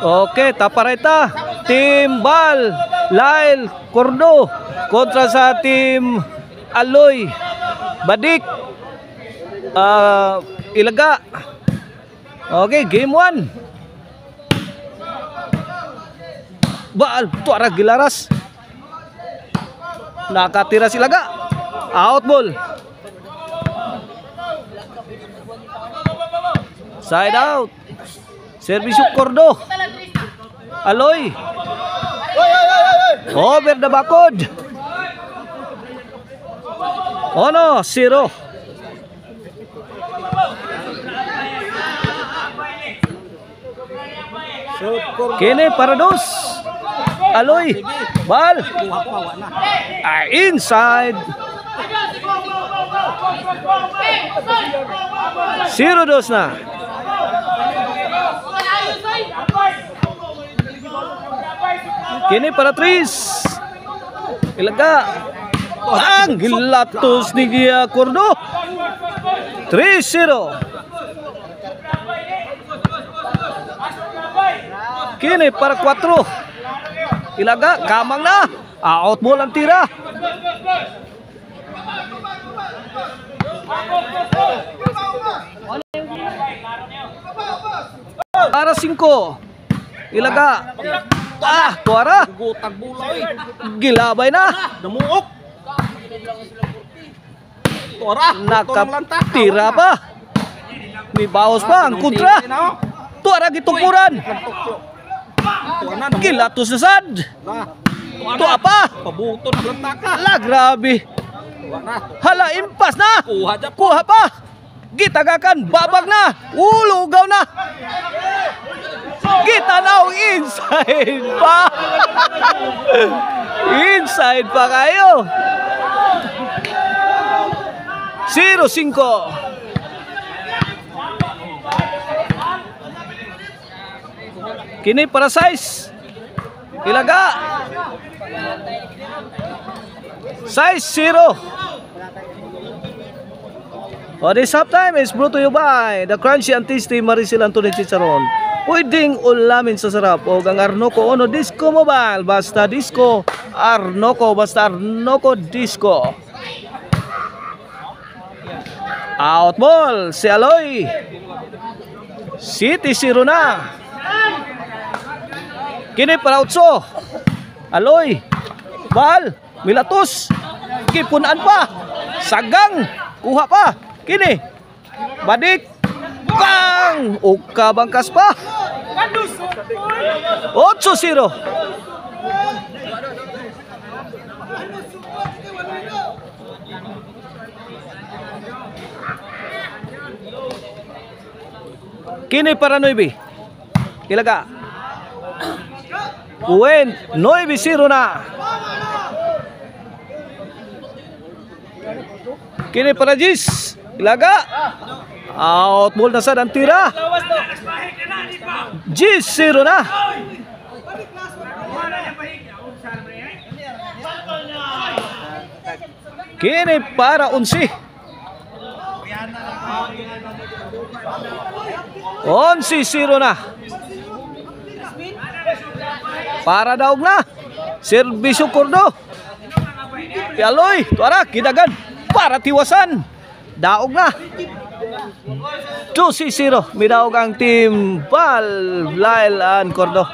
Okay, tapareta. Team Bal, Lyle, Cordo kontra sa Team Aloy, Badik, Ilaga. Okay, game 1. Bal, tuara Gilaras. Nakatira si Ilaga. Out ball. Side out. Service Cordo. Aloy. Over the bakod. Ono, 0. Kini para dos. Aloy. Bal. Inside. 0-2 na. Kini para Tris. Ilaga. Ang gilatos ni Cordo. 3-0. Kini para 4. Ilaga, kamang na. Out ball ang tira. Para 5. Ilaga. Tuara. Gilabay na. Namuok. Tuara. Nakatira pa. May bawas pa ang kontra. Tuara gitupuran. Gilatos na sad. Tua pa. Pabuto na lantaka. La, grabe. Hala, impas na. Kuha pa. Gitagakan, babag na. Ulugaw na. Gitanaw, inside pa. Inside pa kayo. 0-5. Kini para size. Ilaga. Size 0. This halftime is brought to you by the Crunchy and Tasty Maricel Anthony Chicharon. Pwedeng ulamin sa sarap o ang Arnoco Ono Disco Mobile. Basta Disco Arnoco. Basta Arnoco Disco. Out ball si Aloy. City 0 na. Kini para utso. Aloy. Bal. Milatos. Kipunan pa. Sagang. Kuha pa. Kini. Badik. Bang. Uka bangkas pa. 8-0. Kini para 9. Ilaga. Uwen, 9-0 na. Kini para Gis. Ilaga. Out ball na sa ang tira. Gis 0 na. Kini para 11. 11-0 na. Para daog na. Serbisyo Cordo. Aloy, tuara, kidagan. Para tiwasan. Daog na. 2-0. Midaog ang team Bal, Lyle and Cordo.